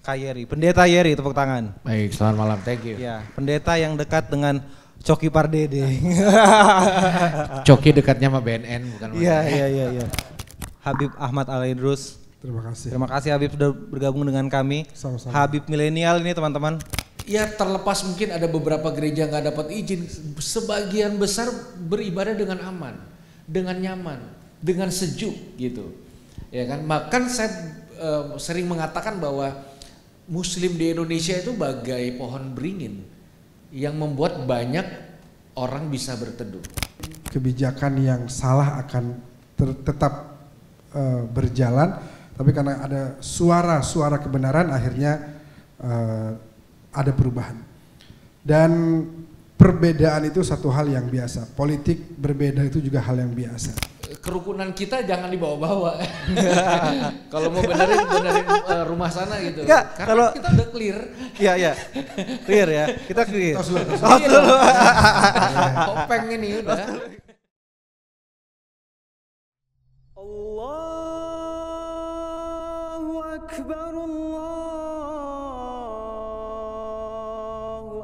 Kayeri, Pendeta Yeri, tepuk tangan. Baik, selamat malam, thank you. Ya, pendeta yang dekat dengan Coki Pardede. Coki dekatnya sama BNN bukan? Iya. Habib Ahmad Al-Idrus. Terima kasih Habib sudah bergabung dengan kami. Sama-sama. Habib milenial ini teman-teman. Ya terlepas mungkin ada beberapa gereja nggak dapat izin, sebagian besar beribadah dengan aman, dengan nyaman, dengan sejuk gitu. Ya kan, bahkan saya sering mengatakan bahwa Muslim di Indonesia itu bagai pohon beringin yang membuat banyak orang bisa berteduh. Kebijakan yang salah akan tetap berjalan, tapi karena ada suara-suara kebenaran akhirnya ada perubahan. Dan perbedaan itu satu hal yang biasa. Politik berbeda itu juga hal yang biasa. Kerukunan kita jangan dibawa-bawa. Kalau mau benerin rumah sana gitu. Enggak, karena kalau kita udah clear. Iya. Clear ya. Kita clear. Tos dulu. Kopeng ini udah. Allahu Akbar, Allahu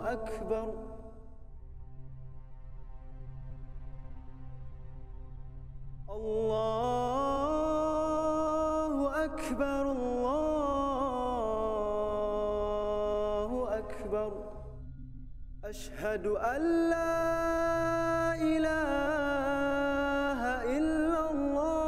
Akbar. Allahu Akbar, Allahu Akbar. Ashhadu an la ilaha illallah.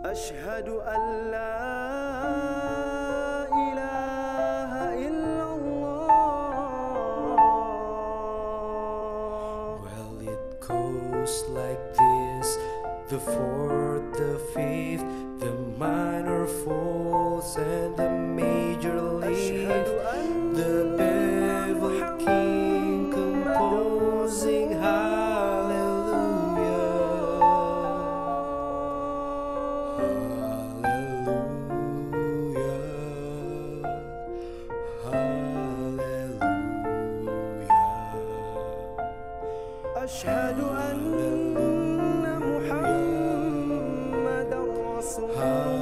Ashhadu an la ilaha illallah. Well, it goes like this: the fourth, the fifth, the minor falls and the major leaf, the bevel king composing hallelujah. Ashhadu anna Muhammadan Rasulullah.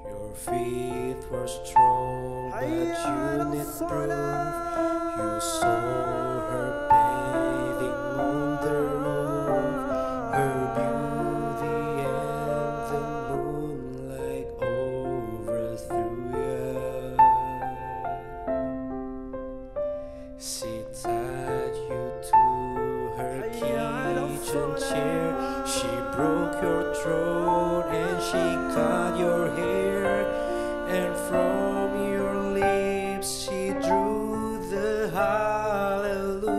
Your faith was strong, but you need proof. You saw her bathing on the roof, her beauty and the moonlight overthrew you. She tied you to her kitchen chair. She broke your throne and she cut your hair, and from your lips she drew the hallelujah.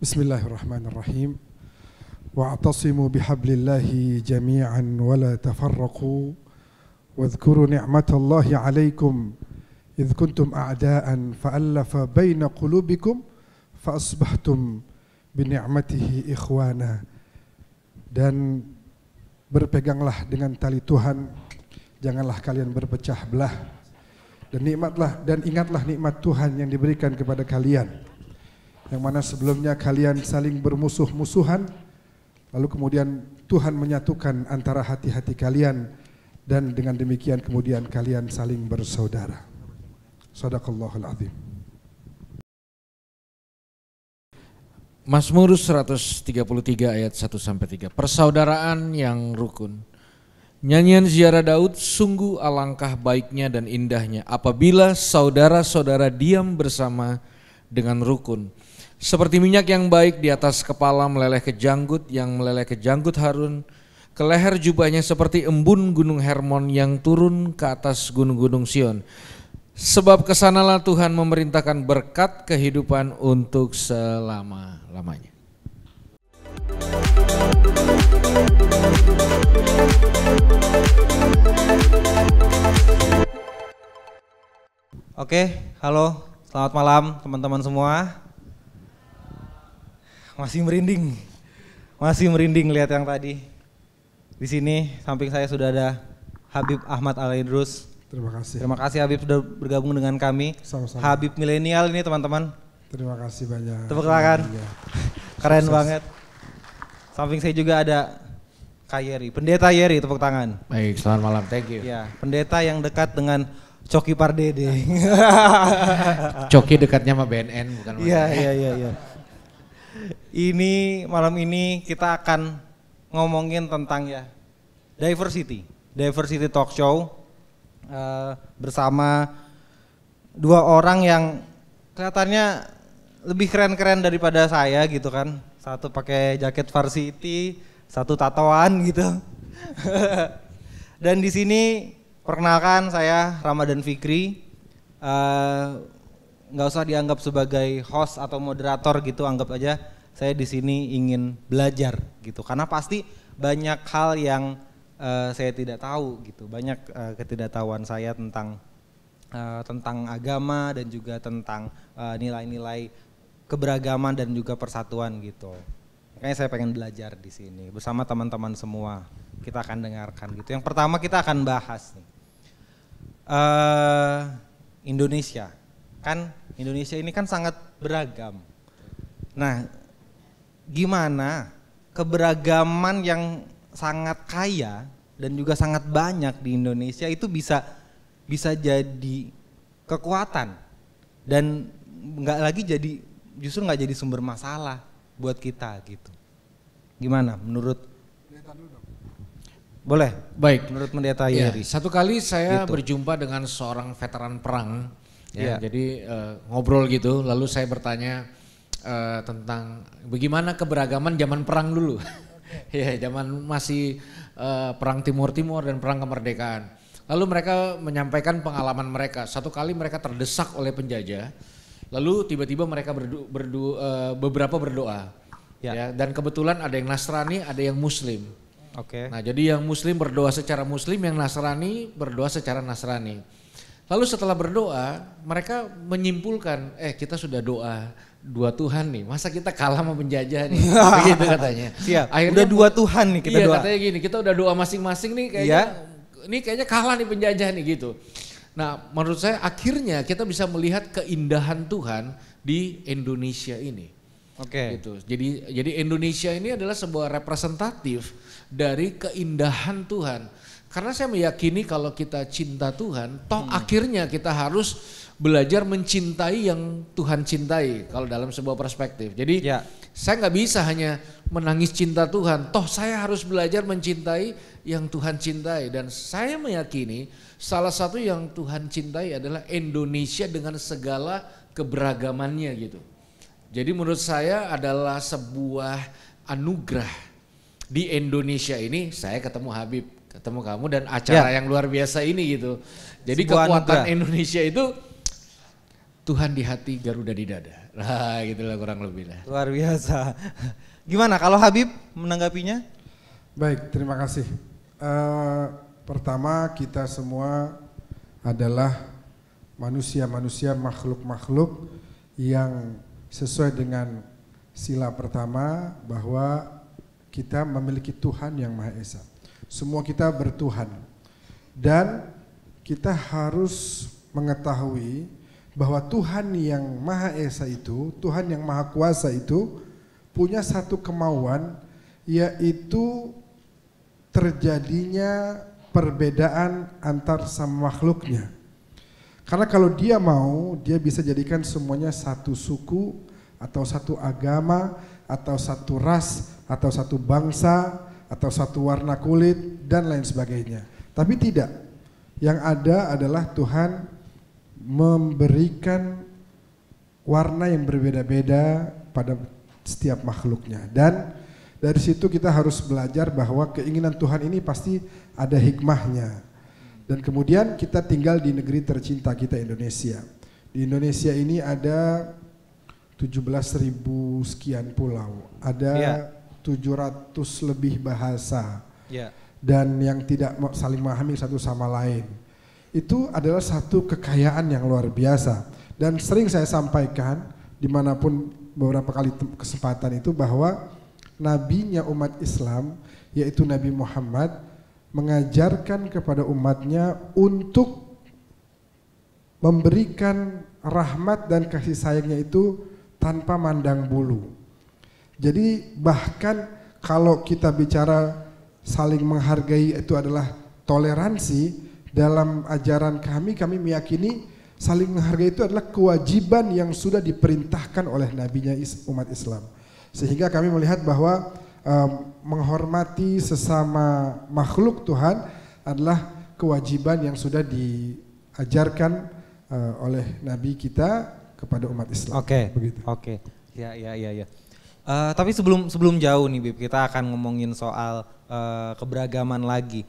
Bismillahirrahmanirrahim. Wa'tasimu bihablillahi jami'an wa la tafarraqu wadhkuru ni'matallahi 'alaikum idh kuntum a'da'an fa'allafa baina qulubikum fa asbahtum bi ni'matihi ikhwana. Dan berpeganglah dengan tali Tuhan, janganlah kalian berpecah belah. dan ingatlah nikmat Tuhan yang diberikan kepada kalian, yang mana sebelumnya kalian saling bermusuh-musuhan, lalu kemudian Tuhan menyatukan antara hati-hati kalian, dan dengan demikian kemudian kalian saling bersaudara. Shadaqallahul azim. Mazmur 133 ayat 1-3. Persaudaraan yang rukun. Nyanyian ziarah Daud, sungguh alangkah baiknya dan indahnya apabila saudara-saudara diam bersama dengan rukun. Seperti minyak yang baik di atas kepala meleleh ke janggut, yang meleleh ke janggut Harun, ke leher jubahnya seperti embun gunung Hermon yang turun ke atas gunung-gunung Sion. Sebab kesanalah Tuhan memerintahkan berkat kehidupan untuk selama-lamanya. Oke, halo, selamat malam teman-teman semua. Masih merinding lihat yang tadi. Di sini samping saya sudah ada Habib Ahmad Al-Idrus. Terima kasih Habib sudah bergabung dengan kami. Sama-sama. Habib milenial ini teman-teman. Terima kasih banyak. Tepuk tangan. Iya. Keren Sukses. banget. Samping saya juga ada Kak Yeri, Pendeta Yeri, tepuk tangan. Baik, selamat malam, thank you. Ya, pendeta yang dekat dengan Coki Pardede. Coki dekatnya sama BNN bukan sama Iya, saya. iya. Ini malam ini kita akan ngomongin tentang ya diversity talk show bersama dua orang yang kelihatannya lebih keren-keren daripada saya gitu kan. Satu pakai jaket varsity, satu tatoan gitu. Dan di sini perkenalkan saya Ramadan Fikri. Nggak usah dianggap sebagai host atau moderator gitu, anggap aja saya di sini ingin belajar gitu. Karena pasti banyak hal yang saya tidak tahu gitu, banyak ketidaktahuan saya tentang agama dan juga tentang nilai-nilai keberagaman dan juga persatuan gitu. Makanya saya pengen belajar di sini bersama teman-teman semua. Kita akan dengarkan gitu. Yang pertama kita akan bahas nih Indonesia. Kan Indonesia ini kan sangat beragam. Nah, gimana keberagaman yang sangat kaya dan juga sangat banyak di Indonesia itu bisa jadi kekuatan dan justru nggak jadi sumber masalah buat kita gitu. Gimana menurut? Boleh? Baik. Menurut Pendeta Ya, Yeri. satu kali saya Gitu. berjumpa dengan seorang veteran perang, ya, Iya. jadi ngobrol gitu, lalu saya bertanya tentang bagaimana keberagaman zaman perang dulu, ya, zaman masih perang Timur dan perang kemerdekaan. Lalu mereka menyampaikan pengalaman mereka. Satu kali mereka terdesak oleh penjajah, lalu tiba-tiba mereka beberapa berdoa, ya, dan kebetulan ada yang Nasrani, ada yang Muslim. Oke. Nah, jadi yang Muslim berdoa secara Muslim, yang Nasrani berdoa secara Nasrani. Lalu setelah berdoa, mereka menyimpulkan, kita sudah doa dua Tuhan nih, masa kita kalah sama penjajah nih, begitu katanya. Siap. Akhirnya Udah dua Tuhan nih kita iya, doa. katanya gini, kita udah doa masing-masing nih, kayaknya kalah nih penjajah nih gitu. Nah, menurut saya akhirnya kita bisa melihat keindahan Tuhan di Indonesia ini. Oke. Gitu. Jadi Indonesia ini adalah sebuah representatif dari keindahan Tuhan. Karena saya meyakini kalau kita cinta Tuhan, toh akhirnya kita harus belajar mencintai yang Tuhan cintai kalau dalam sebuah perspektif. Jadi saya nggak bisa hanya menangis cinta Tuhan, toh saya harus belajar mencintai yang Tuhan cintai. Dan saya meyakini salah satu yang Tuhan cintai adalah Indonesia dengan segala keberagamannya gitu. Jadi menurut saya adalah sebuah anugerah di Indonesia ini. Saya ketemu Habib, ketemu kamu, dan acara yang luar biasa ini gitu. Jadi sebuah kekuatan anugerah. Indonesia itu Tuhan di hati, Garuda di dada. Nah, gitulah kurang lebih lah. Luar biasa. Gimana kalau Habib menanggapinya? Baik, terima kasih. Pertama, kita semua adalah manusia-manusia, makhluk-makhluk yang sesuai dengan sila pertama bahwa kita memiliki Tuhan yang Maha Esa. Semua kita bertuhan dan kita harus mengetahui bahwa Tuhan yang Maha Esa itu, Tuhan yang Maha Kuasa itu punya satu kemauan, yaitu terjadinya perbedaan antar sama makhluknya. Karena kalau dia mau, dia bisa jadikan semuanya satu suku atau satu agama atau satu ras atau satu bangsa atau satu warna kulit dan lain sebagainya. Tapi tidak. Yang ada adalah Tuhan memberikan warna yang berbeda-beda pada setiap makhluknya. Dan dari situ kita harus belajar bahwa keinginan Tuhan ini pasti ada hikmahnya. Dan kemudian kita tinggal di negeri tercinta kita, Indonesia. Di Indonesia ini ada 17.000 sekian pulau, ada 700 lebih bahasa, dan yang tidak saling memahami satu sama lain. Itu adalah satu kekayaan yang luar biasa. Dan sering saya sampaikan dimanapun beberapa kali kesempatan itu bahwa nabinya umat Islam, yaitu Nabi Muhammad, mengajarkan kepada umatnya untuk memberikan rahmat dan kasih sayangnya itu tanpa mandang bulu. Jadi bahkan kalau kita bicara saling menghargai itu adalah toleransi, dalam ajaran kami meyakini saling menghargai itu adalah kewajiban yang sudah diperintahkan oleh nabinya umat Islam. Sehingga kami melihat bahwa menghormati sesama makhluk Tuhan adalah kewajiban yang sudah diajarkan oleh Nabi kita kepada umat Islam. Oke. Ya. Tapi sebelum jauh nih Bib, kita akan ngomongin soal keberagaman lagi.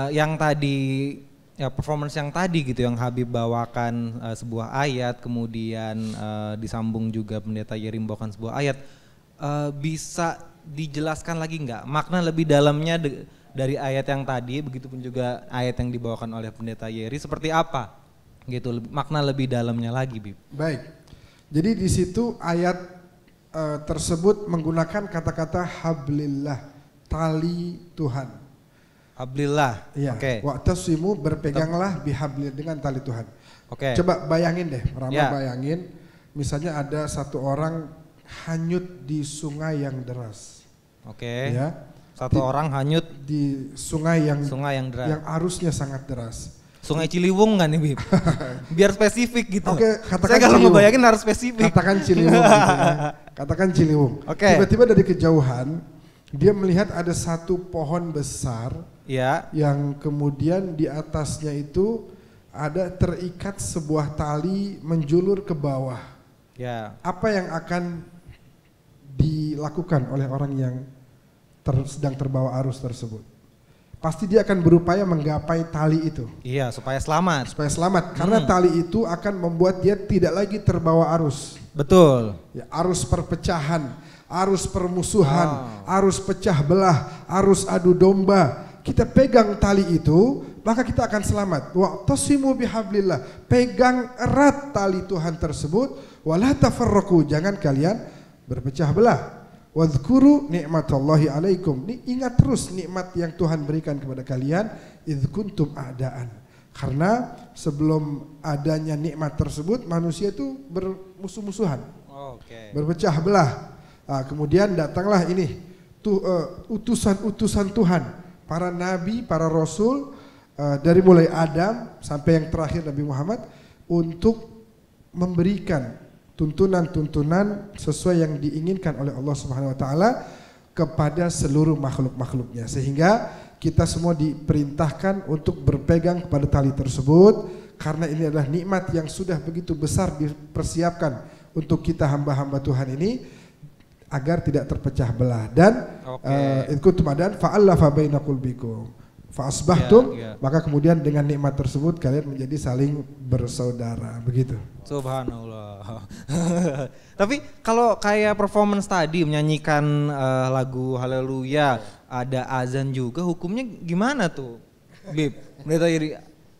Yang tadi performance yang tadi gitu, yang Habib bawakan sebuah ayat, kemudian disambung juga Pendeta Yeri membawakan sebuah ayat. Bisa dijelaskan lagi nggak makna lebih dalamnya dari ayat yang tadi, begitupun juga ayat yang dibawakan oleh Pendeta Yeri seperti apa gitu, makna lebih dalamnya lagi, Bib. Baik, jadi di situ ayat tersebut menggunakan kata-kata hablillah, tali Tuhan. Hablillah, ya. Oke. Wa'tasimu, berpeganglah bihablillah, dengan tali Tuhan. Oke. Coba bayangin deh, bayangin, misalnya ada satu orang hanyut di sungai yang deras. Oke. Ya. Satu orang hanyut di sungai yang deras, yang arusnya sangat deras. Sungai Ciliwung kan nih, Bib? Biar spesifik gitu. Oke, katakan saya kalau Ciliwung. ngebayangin harus spesifik. Katakan Ciliwung gitu ya. Katakan Ciliwung. Oke. Tiba-tiba dari kejauhan dia melihat ada satu pohon besar, ya, yang kemudian di atasnya itu ada terikat sebuah tali menjulur ke bawah. Ya. Apa yang akan dilakukan oleh orang yang sedang terbawa arus tersebut? Pasti dia akan berupaya menggapai tali itu. Iya, supaya selamat. Karena tali itu akan membuat dia tidak lagi terbawa arus. Betul. Ya, arus perpecahan, arus permusuhan, arus pecah belah, arus adu domba. Kita pegang tali itu, maka kita akan selamat. Wa'tasimu bihablillah, pegang erat tali Tuhan tersebut, wala tafarraqu, jangan kalian berpecah belah. Wadhkuru ni'matallahi alaikum, ingat terus nikmat yang Tuhan berikan kepada kalian, idh kuntum a'daan. Karena sebelum adanya nikmat tersebut, manusia itu bermusuh-musuhan, berpecah belah. Nah, kemudian datanglah ini utusan-utusan Tuhan, para nabi, para rasul, dari mulai Adam sampai yang terakhir Nabi Muhammad, untuk memberikan tuntunan-tuntunan sesuai yang diinginkan oleh Allah Subhanahu wa taala kepada seluruh makhluk-makhluknya, sehingga kita semua diperintahkan untuk berpegang kepada tali tersebut, karena ini adalah nikmat yang sudah begitu besar dipersiapkan untuk kita hamba-hamba Tuhan ini agar tidak terpecah belah. Dan in kuntum a'daan fa'alafa baina qulubikum fa asbahtum, maka kemudian dengan nikmat tersebut kalian menjadi saling bersaudara, begitu. Subhanallah. Tapi kalau kayak performance tadi menyanyikan lagu Haleluya, ada azan juga, hukumnya gimana tuh, Bib?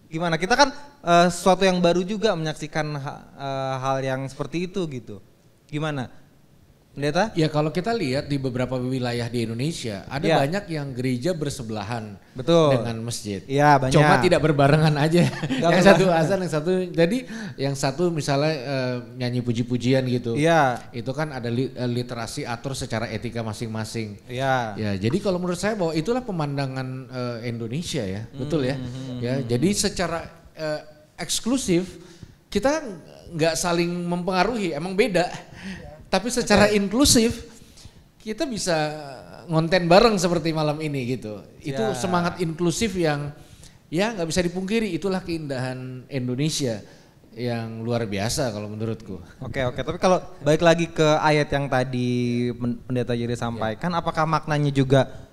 Gimana? Kita kan sesuatu yang baru juga menyaksikan hal yang seperti itu gitu. Gimana? Pendeta? Ya kalau kita lihat di beberapa wilayah di Indonesia ada Ya. banyak yang gereja bersebelahan Betul. dengan masjid. Iya, banyak. Cuma tidak berbarengan aja. Yang berbarengan. satu azan, yang satu jadi yang satu misalnya nyanyi puji-pujian gitu. Iya. Itu kan ada literasi atur secara etika masing-masing. Iya. Ya, jadi kalau menurut saya bahwa itulah pemandangan Indonesia ya, betul ya. Ya, jadi secara eksklusif kita nggak saling mempengaruhi, emang beda. Tapi secara inklusif kita bisa ngonten bareng seperti malam ini gitu. Itu Ya. semangat inklusif yang ya nggak bisa dipungkiri, itulah keindahan Indonesia yang luar biasa kalau menurutku. Oke, tapi kalau balik lagi ke ayat yang tadi Pendeta Jerry sampaikan, apakah maknanya juga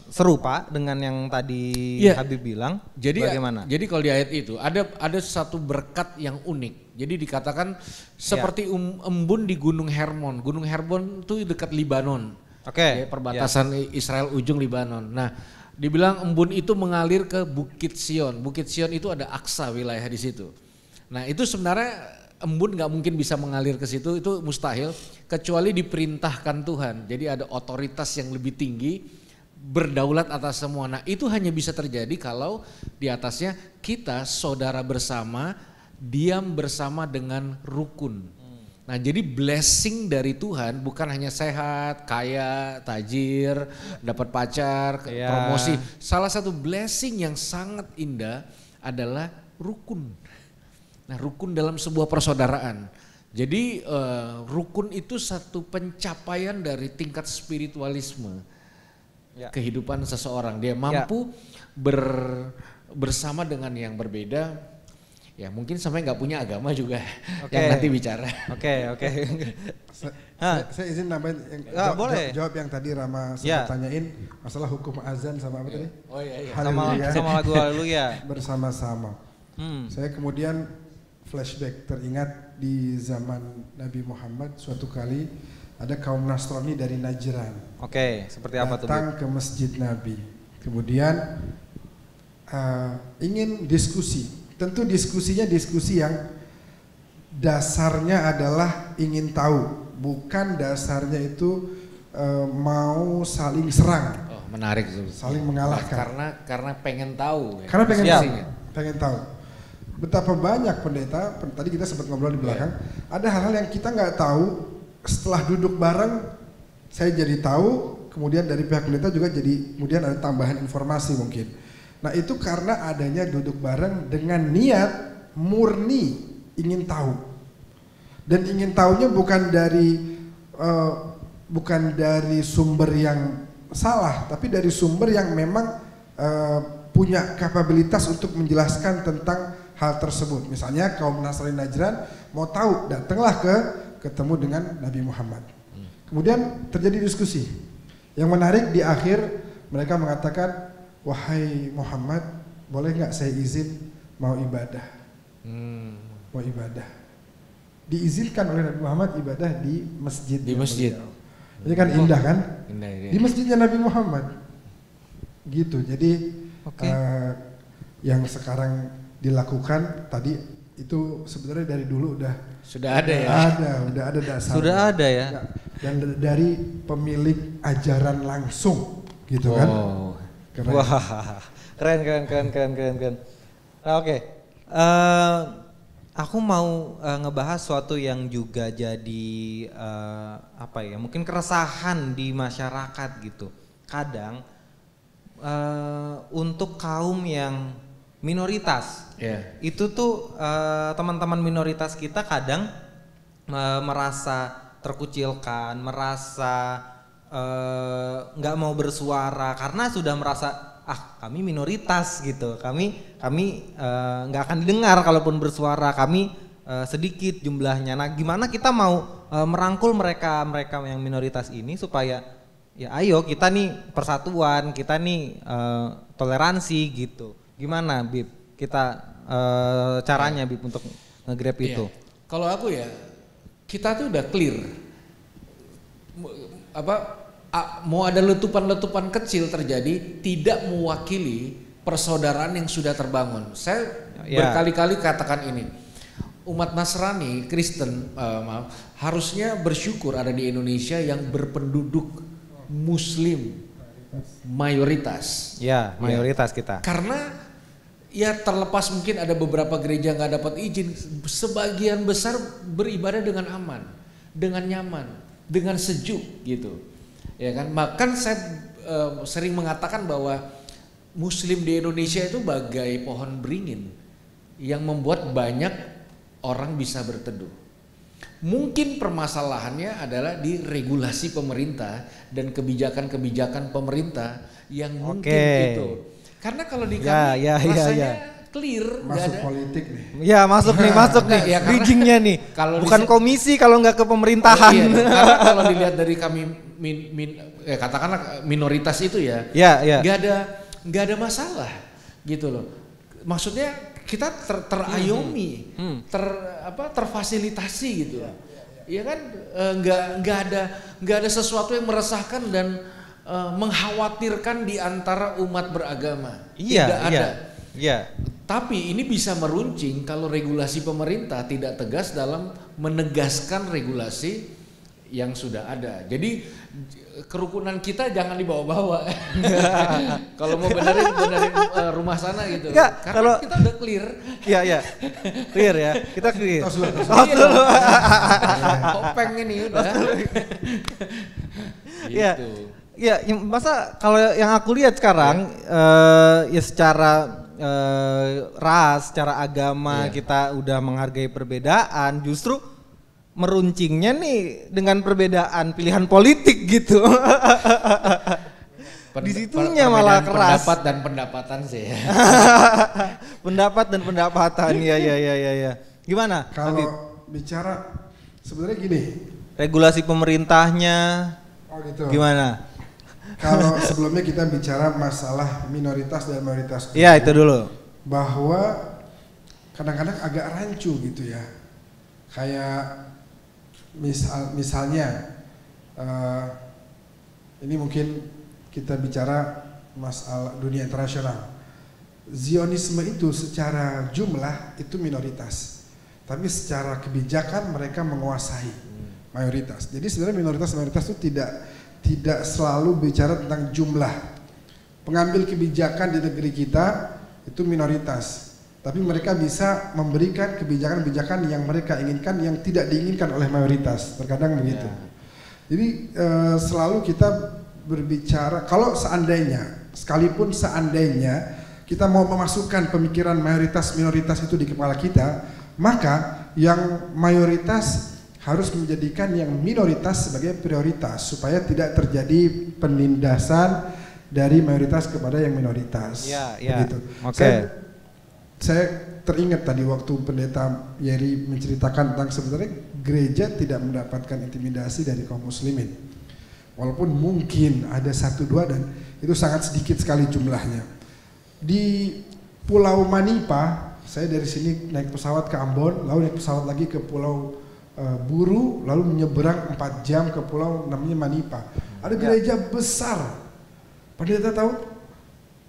serupa dengan yang tadi Iya. Habib bilang? Jadi bagaimana? Jadi kalau di ayat itu ada satu berkat yang unik. Jadi dikatakan seperti embun di Gunung Hermon. Gunung Hermon itu dekat Libanon. Oke. Ya, perbatasan Israel ujung Libanon. Nah, dibilang embun itu mengalir ke Bukit Sion. Bukit Sion itu ada Aqsa wilayah di situ. Nah, itu sebenarnya embun nggak mungkin bisa mengalir ke situ, itu mustahil kecuali diperintahkan Tuhan. Jadi ada otoritas yang lebih tinggi berdaulat atas semua. Nah, itu hanya bisa terjadi kalau di atasnya kita saudara bersama, diam bersama dengan rukun. Nah, jadi blessing dari Tuhan bukan hanya sehat, kaya, tajir, dapat pacar, Iya. promosi. Salah satu blessing yang sangat indah adalah rukun. Nah, rukun dalam sebuah persaudaraan. Jadi rukun itu satu pencapaian dari tingkat spiritualisme. Ya. Kehidupan seseorang, dia mampu bersama dengan yang berbeda, ya mungkin sampai nggak punya agama juga. Oke. Yang nanti bicara. Oke. Saya izin nambahin boleh. jawab yang tadi Rama sempat Ya. tanyain masalah hukum azan sama apa tadi? Oh iya. Haleluya. sama lagu Haleluya. Bersama-sama. Saya kemudian flashback teringat di zaman Nabi Muhammad suatu kali ada kaum Nasrani dari Najran. Oke, seperti apa tuh? Datang ke masjid Nabi. Kemudian ingin diskusi. Tentu diskusinya diskusi yang dasarnya adalah ingin tahu, bukan dasarnya itu mau saling serang, Oh, menarik tuh. saling mengalahkan. Karena pengen tahu. Ya. Karena pengen Siap. tahu, pengen tahu. Betapa banyak pendeta, tadi kita sempat ngobrol di belakang, ada hal-hal yang kita nggak tahu, setelah duduk bareng, saya jadi tahu, kemudian dari pihak pendeta juga jadi, kemudian ada tambahan informasi mungkin. Nah itu karena adanya duduk bareng dengan niat murni ingin tahu. Dan ingin tahunya bukan dari sumber yang salah, tapi dari sumber yang memang punya kapabilitas untuk menjelaskan tentang hal tersebut. Misalnya kaum Nasrani Najran mau tahu, datanglah ketemu dengan Nabi Muhammad. Kemudian terjadi diskusi. Yang menarik di akhir mereka mengatakan, wahai Muhammad, boleh nggak saya izin mau ibadah? Mau ibadah. Diizinkan oleh Nabi Muhammad ibadah di masjid. Di masjid. Ini kan indah kan? Indah, ya. Di masjidnya Nabi Muhammad. Gitu. Jadi Oke. yang sekarang dilakukan tadi itu sebenarnya dari dulu Sudah ada ya. udah ada dasar. Sudah ada ya. Dan dari pemilik ajaran langsung gitu kan. Oh. Keren. Wah, keren. Nah, oke. Aku mau ngebahas suatu yang juga jadi mungkin keresahan di masyarakat gitu. Kadang untuk kaum yang minoritas, itu tuh teman-teman minoritas kita kadang merasa terkucilkan, merasa nggak mau bersuara karena sudah merasa kami minoritas gitu, kami nggak akan didengar kalaupun bersuara, kami sedikit jumlahnya. Nah, gimana kita mau merangkul mereka yang minoritas ini supaya ya ayo kita nih persatuan, kita nih toleransi gitu. Gimana Bib? Kita caranya Bib untuk nge-grab itu? Kalau aku ya, kita tuh udah clear. Mau ada letupan-letupan kecil terjadi tidak mewakili persaudaraan yang sudah terbangun. Saya berkali-kali katakan ini. umat Nasrani, Kristen, harusnya bersyukur ada di Indonesia yang berpenduduk Muslim mayoritas. Ya, mayoritas kita. Karena ya terlepas mungkin ada beberapa gereja nggak dapat izin, sebagian besar beribadah dengan aman, dengan nyaman, dengan sejuk gitu, ya kan. Bahkan saya sering mengatakan bahwa Muslim di Indonesia itu bagai pohon beringin yang membuat banyak orang bisa berteduh. Mungkin permasalahannya adalah di regulasi pemerintah dan kebijakan-kebijakan pemerintah yang mungkin itu. Karena kalau di kami rasanya clear, Masuk ada. politik nih. Ya masuk nih, Ya, karena bridgingnya nih. kalau Bukan di- komisi kalau nggak ke pemerintahan. Iya, karena kalau dilihat dari kami katakanlah minoritas itu ya, Ya, ya. nggak ada masalah gitu loh. Maksudnya kita terayomi, terfasilitasi gitu. Iya kan, nggak ada sesuatu yang meresahkan dan mengkhawatirkan di antara umat beragama. Iya, Tidak ada. Iya. Tapi ini bisa meruncing kalau regulasi pemerintah tidak tegas dalam menegaskan regulasi yang sudah ada. Jadi kerukunan kita jangan dibawa-bawa. Kalau mau benerin rumah sana gitu. Enggak, Karena kalau- kita udah clear. Iya, iya. Clear ya. Kita clear. Tos dulu, tos Tos dulu. Kopeng ini udah. Iya. Gitu. Iya, masa kalau yang aku lihat sekarang ya secara ras, secara agama kita udah menghargai perbedaan, justru meruncingnya nih dengan perbedaan pilihan politik gitu. Di situnya malah keras. Pendapat dan pendapatan sih ya. Pendapat dan pendapatan, ya. Gimana? Kalau Habib? bicara sebenarnya gini. Regulasi pemerintahnya Oh gitu. gimana? Kalau sebelumnya kita bicara masalah minoritas dan mayoritas. Iya, itu dulu. Bahwa kadang-kadang agak rancu gitu ya. Kayak misalnya ini mungkin kita bicara masalah dunia internasional. Zionisme itu secara jumlah itu minoritas, tapi secara kebijakan mereka menguasai mayoritas. Jadi sebenarnya minoritas itu tidak selalu bicara tentang jumlah. Pengambil kebijakan di negeri kita itu minoritas, tapi mereka bisa memberikan kebijakan-kebijakan yang mereka inginkan yang tidak diinginkan oleh mayoritas. Terkadang begitu. Jadi selalu kita berbicara, kalau seandainya, sekalipun seandainya kita mau memasukkan pemikiran mayoritas minoritas itu di kepala kita, maka yang mayoritas harus menjadikan yang minoritas sebagai prioritas supaya tidak terjadi penindasan dari mayoritas kepada yang minoritas. Iya. Begitu. Oke. Saya teringat tadi waktu pendeta Yeri menceritakan tentang sebenarnya gereja tidak mendapatkan intimidasi dari kaum muslimin. Walaupun mungkin ada 1-2 dan itu sangat sedikit sekali jumlahnya. Di Pulau Manipa, saya dari sini naik pesawat ke Ambon, lalu naik pesawat lagi ke Pulau Buru, lalu menyeberang 4 jam ke pulau namanya Manipa. Ada gereja besar. Pendeta tahu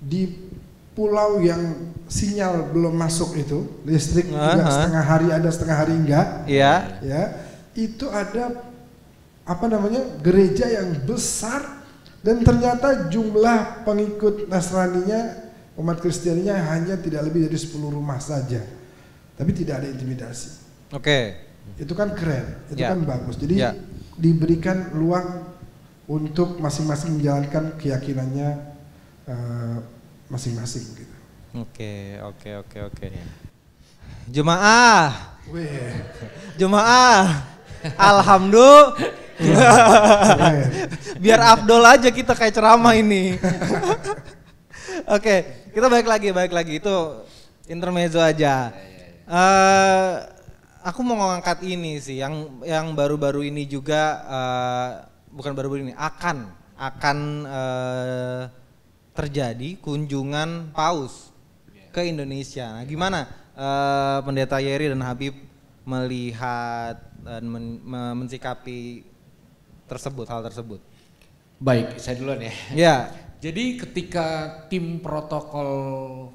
di pulau yang sinyal belum masuk itu, listrik juga setengah hari ada, setengah hari enggak. Iya. Ya, itu ada gereja yang besar dan ternyata jumlah pengikut Nasraninya, umat Kristianinya hanya tidak lebih dari 10 rumah saja. Tapi tidak ada intimidasi. Oke. Itu kan keren, itu Ya. kan bagus. Jadi Ya. diberikan ruang untuk masing-masing menjalankan keyakinannya masing-masing gitu. Oke. Jemaah. Alhamdulillah. Keren. Biar afdol aja kita kayak ceramah ini. Oke, kita balik lagi itu intermezzo aja. Aku mau ngangkat ini sih, yang baru-baru ini juga, bukan baru-baru ini, akan terjadi kunjungan Paus ke Indonesia. Nah, gimana Pendeta Yeri dan Habib melihat dan mensikapi hal tersebut? Baik, saya duluan ya. Ya. Jadi ketika tim protokol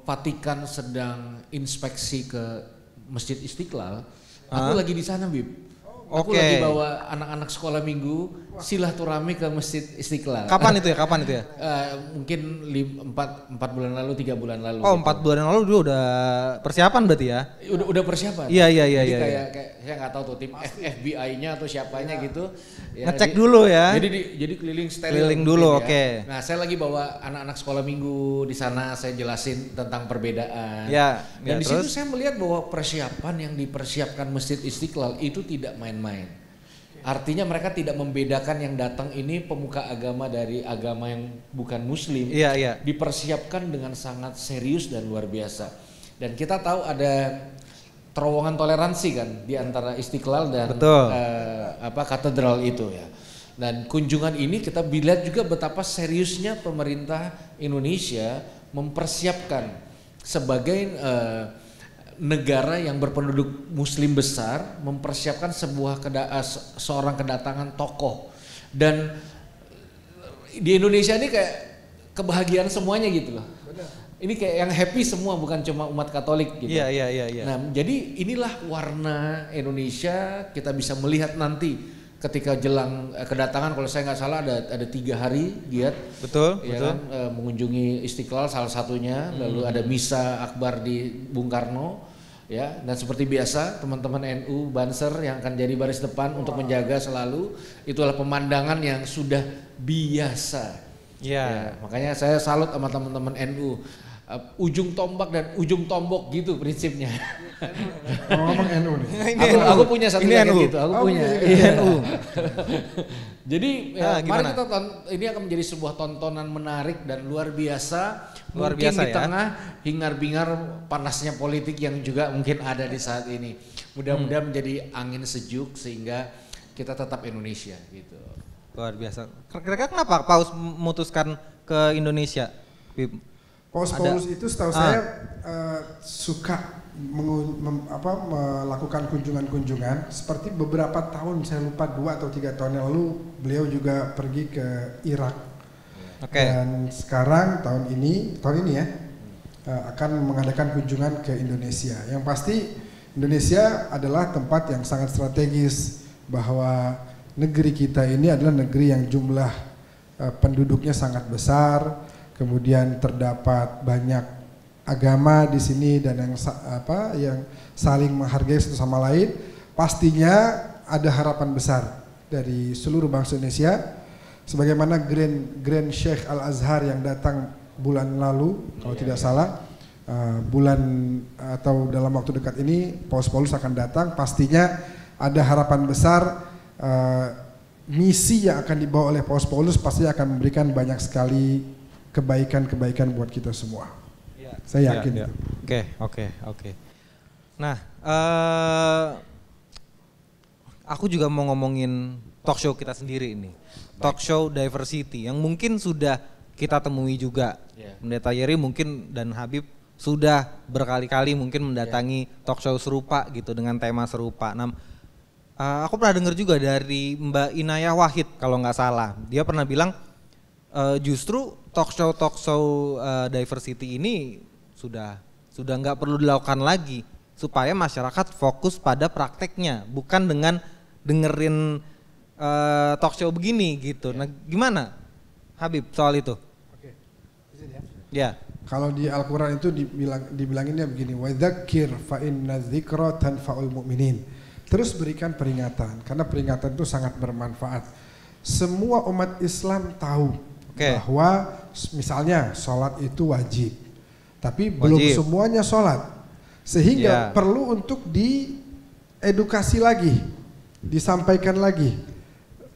Vatikan sedang inspeksi ke Masjid Istiqlal, Aku Hah? lagi di sana, Bib. Aku Oke. lagi bawa anak-anak sekolah minggu silaturahmi ke Masjid Istiqlal. Kapan itu ya? Kapan itu ya? Mungkin 4 bulan lalu, 3 bulan lalu. Oh, gitu. 4 bulan lalu dulu udah persiapan berarti ya? Udah persiapan. Iya, iya, iya, Jadi iya, kayak saya nggak tahu tuh tim FBI-nya atau siapanya gitu. Ya, Ngecek dulu ya. Jadi keliling steril. Keliling mungkin dulu, ya. oke. Nah, saya lagi bawa anak-anak sekolah minggu di sana, saya jelasin tentang perbedaan. Ya, Dan ya, di situ terus? saya melihat bahwa persiapan yang dipersiapkan Masjid Istiqlal itu tidak main-main. Artinya mereka tidak membedakan yang datang ini pemuka agama dari agama yang bukan muslim. Iya, iya. Dipersiapkan dengan sangat serius dan luar biasa. Dan kita tahu ada terowongan toleransi kan di antara Istiqlal dan Betul. katedral itu ya. Dan kunjungan ini kita lihat juga betapa seriusnya pemerintah Indonesia mempersiapkan sebagai negara yang berpenduduk muslim besar mempersiapkan seorang kedatangan tokoh. Dan di Indonesia ini kayak kebahagiaan semuanya gitu loh. Ini kayak yang happy semua, bukan cuma umat Katolik gitu. Iya, iya, iya, iya. Nah, jadi inilah warna Indonesia. Kita bisa melihat nanti ketika jelang kedatangan, kalau saya nggak salah ada 3 hari giat. Betul, Ya betul. kan, mengunjungi Istiqlal salah satunya, lalu ada misa akbar di Bung Karno, ya. Dan seperti biasa teman-teman NU Banser yang akan jadi baris depan untuk menjaga selalu, itulah pemandangan yang sudah biasa. Iya. Ya, makanya saya salut sama teman-teman NU. Ujung tombak dan ujung tombok gitu prinsipnya. Ngomong NU nih. Aku punya satu Ini jaket NU. gitu, aku Oh, punya. punya Iya. NU. Jadi Nah, mari gimana? kita ini akan menjadi sebuah tontonan menarik dan luar biasa. Luar mungkin biasa di ya. tengah hingar-bingar panasnya politik yang juga mungkin ada di saat ini. Mudah-mudahan menjadi angin sejuk sehingga kita tetap Indonesia gitu. Luar biasa. Kira-kira kenapa Paus memutuskan ke Indonesia? Bib? Paus itu setahu saya suka melakukan kunjungan-kunjungan. Seperti beberapa tahun, saya lupa 2 atau 3 tahun yang lalu, beliau juga pergi ke Irak. Oke. Dan sekarang tahun ini ya akan mengadakan kunjungan ke Indonesia. Yang pasti Indonesia adalah tempat yang sangat strategis, bahwa negeri kita ini adalah negeri yang jumlah penduduknya sangat besar, kemudian terdapat banyak agama di sini dan yang saling menghargai satu sama lain. Pastinya ada harapan besar dari seluruh bangsa Indonesia, sebagaimana Grand Sheikh Al Azhar yang datang bulan lalu, kalau tidak salah, bulan atau dalam waktu dekat ini Paus Paulus akan datang. Pastinya ada harapan besar, misi yang akan dibawa oleh Paus Paulus pasti akan memberikan banyak sekali kebaikan-kebaikan buat kita semua. Iya. Saya yakin Iya, itu. Oke. Nah, aku juga mau ngomongin talk show kita sendiri ini. Talk show diversity yang mungkin sudah kita temui juga. Yeah. Pendeta Yeri mungkin dan Habib sudah berkali-kali mungkin mendatangi talk show serupa gitu dengan tema serupa. Nah, aku pernah dengar juga dari Mbak Inayah Wahid kalau nggak salah. Dia pernah bilang justru talk show diversity ini sudah nggak perlu dilakukan lagi supaya masyarakat fokus pada prakteknya, bukan dengan dengerin talk show begini gitu. Nah, gimana Habib soal itu? Oke. Izin ya. Ya. Kalau di Al-Quran itu dibilanginnya begini, وَذَكِّرْ فَإِنَّ الذِّكْرَ تَنْفَعُ الْمُؤْمِنِينَ. Terus berikan peringatan, karena peringatan itu sangat bermanfaat. Semua umat Islam tahu bahwa misalnya sholat itu wajib, tapi belum semuanya sholat, sehingga perlu untuk diedukasi lagi, disampaikan lagi.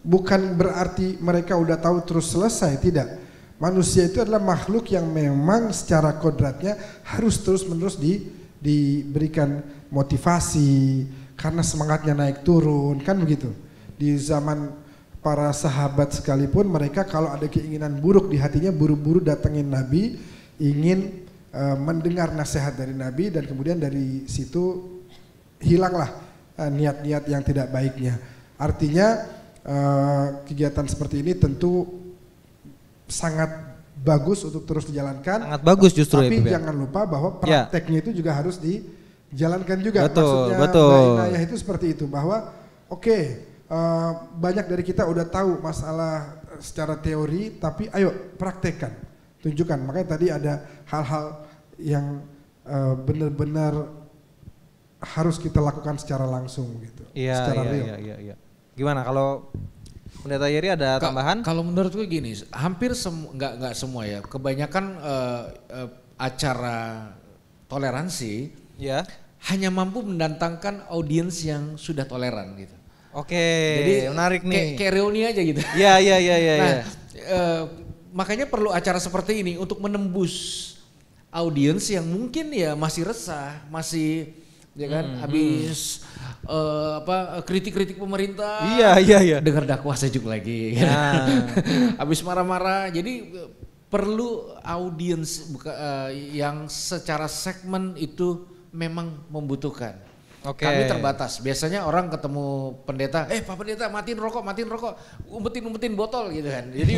Bukan berarti mereka udah tahu terus selesai, tidak. Manusia itu adalah makhluk yang memang secara kodratnya harus terus-menerus diberikan motivasi, karena semangatnya naik turun, kan begitu. Di zaman para sahabat sekalipun, mereka kalau ada keinginan buruk di hatinya, buru-buru datengin Nabi, ingin mendengar nasihat dari Nabi, dan kemudian dari situ hilanglah niat-niat yang tidak baiknya. Artinya kegiatan seperti ini tentu sangat bagus untuk terus dijalankan. Sangat bagus justru tapi ya, jangan lupa bahwa prakteknya itu juga harus jalankan juga. Betul, Maksudnya betul. Mbak Inayah itu seperti itu, bahwa banyak dari kita udah tahu masalah secara teori, tapi ayo praktekkan, tunjukkan. Makanya tadi ada hal-hal yang benar-benar harus kita lakukan secara langsung gitu, secara real. Iya. Gimana kalau Pendeta Yeri ada tambahan? Kalau menurutku gini, hampir nggak semua ya, kebanyakan acara toleransi Ya. hanya mampu mendatangkan audiens yang sudah toleran gitu. Oke, Jadi menarik nih. Kayak reuni aja gitu. Iya. Nah, makanya perlu acara seperti ini untuk menembus audiens yang mungkin ya masih resah, masih ya kan habis kritik-kritik pemerintah. Iya. Dengar dakwah sejuk lagi. Habis marah-marah. Jadi perlu audiens yang secara segmen itu memang membutuhkan. Oke. Kami terbatas. Biasanya orang ketemu pendeta, Pak Pendeta matiin rokok, umpetin botol gitu kan. Jadi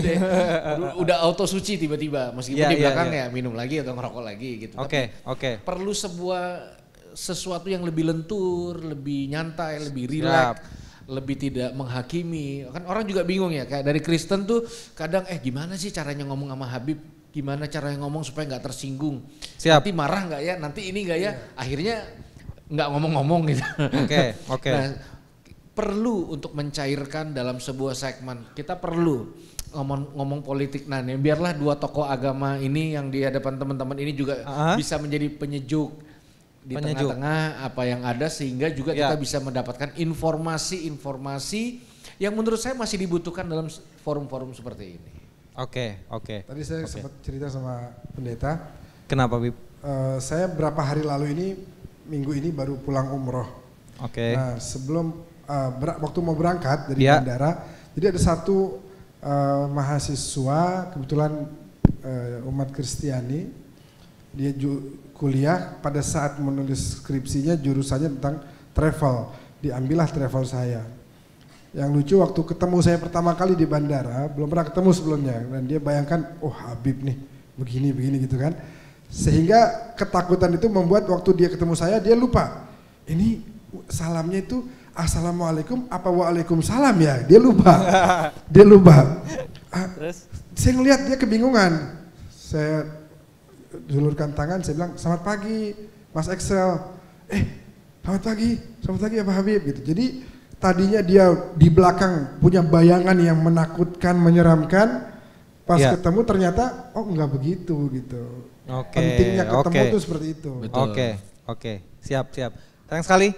udah auto suci tiba-tiba, meskipun di belakang ya minum lagi atau ngerokok lagi gitu. Oke. Perlu sesuatu yang lebih lentur, lebih nyantai, lebih rileks, lebih tidak menghakimi. Kan orang juga bingung ya, kayak dari Kristen tuh kadang gimana sih caranya ngomong sama Habib? Gimana caranya ngomong supaya nggak tersinggung? Siap. Nanti marah nggak ya? Nanti ini nggak ya? Akhirnya nggak ngomong-ngomong gitu. Oke. Nah, perlu untuk mencairkan dalam sebuah segmen. Kita perlu ngomong politik. Nah, biarlah dua tokoh agama ini yang di hadapan teman-teman ini juga bisa menjadi penyejuk di tengah-tengah apa yang ada, sehingga juga kita bisa mendapatkan informasi-informasi yang menurut saya masih dibutuhkan dalam forum-forum seperti ini. Oke. Tadi saya sempat cerita sama pendeta. Kenapa, Bib? Saya berapa hari lalu ini, minggu ini baru pulang umroh. Oke. Nah, sebelum waktu mau berangkat dari bandara, jadi ada satu mahasiswa kebetulan umat Kristiani, dia kuliah, pada saat menulis skripsinya jurusannya tentang travel, diambillah travel saya. Yang lucu waktu ketemu saya pertama kali di bandara, belum pernah ketemu sebelumnya, dan dia bayangkan, oh Habib nih, begini gitu kan. Sehingga ketakutan itu membuat waktu dia ketemu saya, dia lupa. Ini salamnya itu assalamualaikum apa waalaikumsalam ya, dia lupa. Terus? Saya ngelihat dia kebingungan. Saya julurkan tangan, saya bilang selamat pagi Mas Excel. Selamat pagi Pak Habib gitu. Jadi tadinya dia di belakang punya bayangan yang menakutkan, menyeramkan. Pas ketemu ternyata enggak begitu gitu. Pentingnya ketemu tuh seperti itu. Oke. Siap. Sayang sekali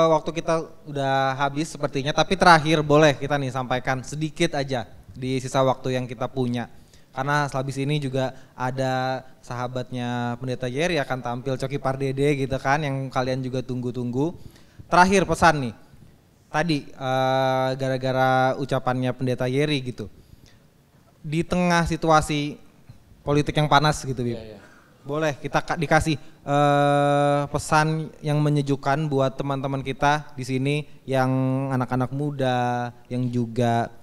waktu kita udah habis sepertinya, tapi terakhir boleh kita nih sampaikan sedikit aja di sisa waktu yang kita punya. Karena sehabis ini juga ada sahabatnya Pendeta Yeri akan tampil, Coki Pardede gitu kan, yang kalian juga tunggu-tunggu. Terakhir pesan nih, tadi gara-gara ucapannya Pendeta Yeri gitu, di tengah situasi politik yang panas gitu, Bib. Boleh kita dikasih pesan yang menyejukkan buat teman-teman kita di sini yang anak-anak muda, yang juga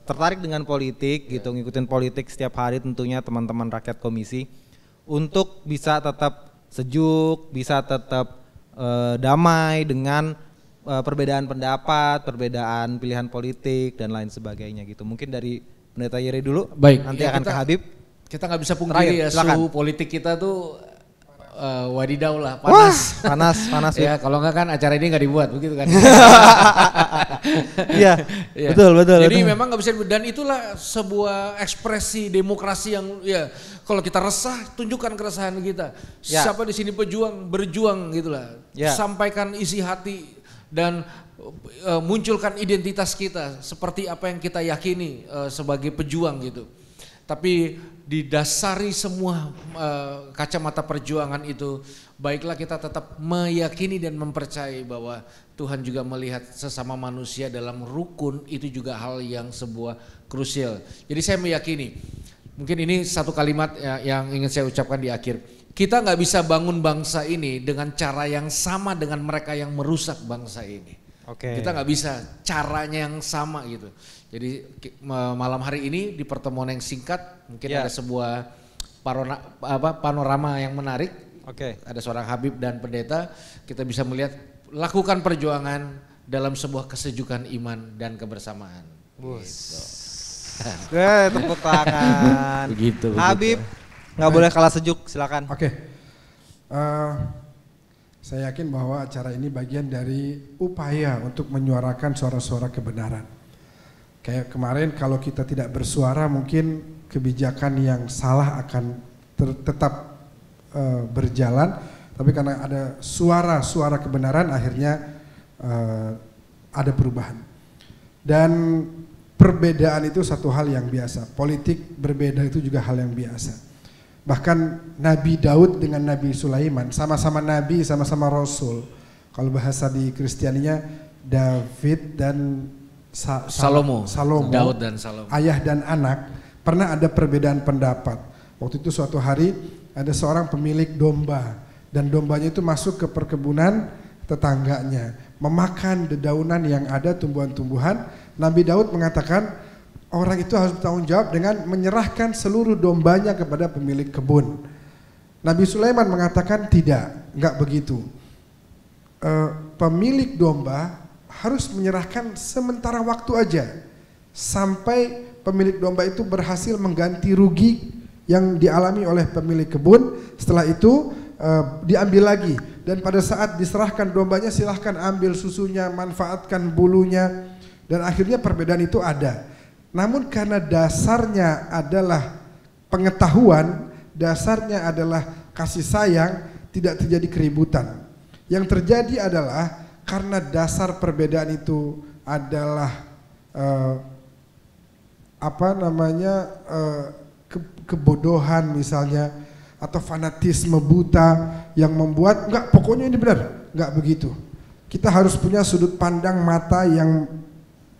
tertarik dengan politik gitu, ngikutin politik setiap hari, tentunya teman-teman rakyat komisi, untuk bisa tetap sejuk, bisa tetap damai dengan perbedaan pendapat, perbedaan pilihan politik dan lain sebagainya gitu. Mungkin dari Pendeta Yeri dulu. Baik, nanti akan ke Habib. Kita nggak bisa pungkiri ya, suhu politik kita tuh wadidau lah, panas. Wah, panas ya. Kalau nggak kan acara ini nggak dibuat begitu kan. Iya, betul. Jadi memang nggak bisa, dan itulah sebuah ekspresi demokrasi yang ya, kalau kita resah tunjukkan keresahan kita. Siapa di sini berjuang gitulah. Sampaikan isi hati dan munculkan identitas kita seperti apa yang kita yakini sebagai pejuang gitu. Tapi didasari semua kacamata perjuangan itu, baiklah kita tetap meyakini dan mempercayai bahwa Tuhan juga melihat sesama manusia dalam rukun, itu juga hal yang sebuah krusial. Jadi saya meyakini, mungkin ini satu kalimat yang ingin saya ucapkan di akhir. Kita nggak bisa bangun bangsa ini dengan cara yang sama dengan mereka yang merusak bangsa ini. Kita nggak bisa caranya yang sama gitu. Jadi malam hari ini di pertemuan yang singkat mungkin ada sebuah panorama yang menarik. Oke. Ada seorang habib dan pendeta, kita bisa melihat lakukan perjuangan dalam sebuah kesejukan iman dan kebersamaan. Gitu. Tepuk tangan. Begitu. Habib, nggak boleh kalah sejuk, silakan. Oke. Saya yakin bahwa acara ini bagian dari upaya untuk menyuarakan suara-suara kebenaran. Kayak kemarin kalau kita tidak bersuara mungkin kebijakan yang salah akan tetap berjalan. Tapi karena ada suara-suara kebenaran akhirnya ada perubahan. Dan perbedaan itu satu hal yang biasa. Politik berbeda itu juga hal yang biasa. Bahkan Nabi Daud dengan Nabi Sulaiman sama-sama Nabi, sama-sama Rasul. Kalau bahasa di Kristianinya David dan Salomo. Daud dan Salomo. Ayah dan anak pernah ada perbedaan pendapat. Waktu itu suatu hari ada seorang pemilik domba dan dombanya itu masuk ke perkebunan tetangganya, memakan dedaunan yang ada, tumbuhan-tumbuhan. Nabi Daud mengatakan orang itu harus bertanggung jawab dengan menyerahkan seluruh dombanya kepada pemilik kebun. Nabi Sulaiman mengatakan tidak, enggak begitu. Pemilik domba harus menyerahkan sementara waktu aja sampai pemilik domba itu berhasil mengganti rugi yang dialami oleh pemilik kebun. Setelah itu diambil lagi, dan pada saat diserahkan dombanya silahkan ambil susunya, manfaatkan bulunya, dan akhirnya perbedaan itu ada. Namun karena dasarnya adalah pengetahuan, dasarnya adalah kasih sayang, tidak terjadi keributan. Yang terjadi adalah karena dasar perbedaan itu adalah kebodohan misalnya, atau fanatisme buta yang membuat enggak, pokoknya ini benar, enggak begitu. Kita harus punya sudut pandang mata yang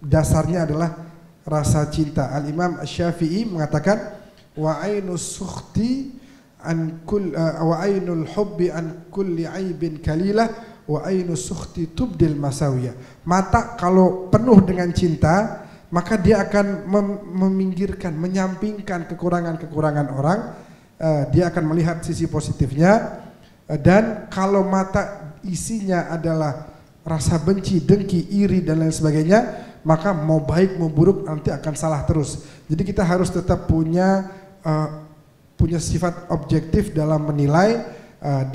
dasarnya adalah rasa cinta. Al-Imam Asy-Syafi'i mengatakan wa ainus sukhti an kull wa ainul hubbi an kulli aibin kalilah wa ainus sukhti tubdil masawiyah. Mata kalau penuh dengan cinta maka dia akan meminggirkan, menyampingkan kekurangan-kekurangan orang. Dia akan melihat sisi positifnya. Dan kalau mata isinya adalah rasa benci, dengki, iri dan lain sebagainya, maka mau baik mau buruk nanti akan salah terus. Jadi kita harus tetap punya sifat objektif dalam menilai,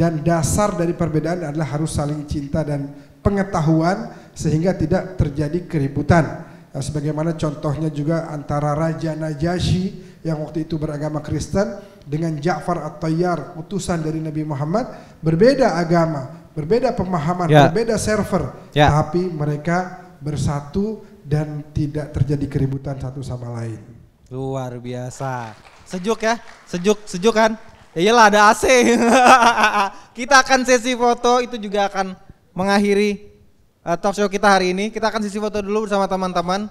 dan dasar dari perbedaan adalah harus saling cinta dan pengetahuan sehingga tidak terjadi keributan. Sebagaimana contohnya juga antara Raja Najasyi yang waktu itu beragama Kristen dengan Ja'far At-Tayyar, utusan dari Nabi Muhammad, berbeda agama, berbeda pemahaman, berbeda server, tapi mereka bersatu dan tidak terjadi keributan satu sama lain. Luar biasa. Sejuk ya? Sejuk kan? Ya iyalah ada AC. Kita akan sesi foto, itu juga akan mengakhiri talk show kita hari ini. Kita akan sesi foto dulu bersama teman-teman.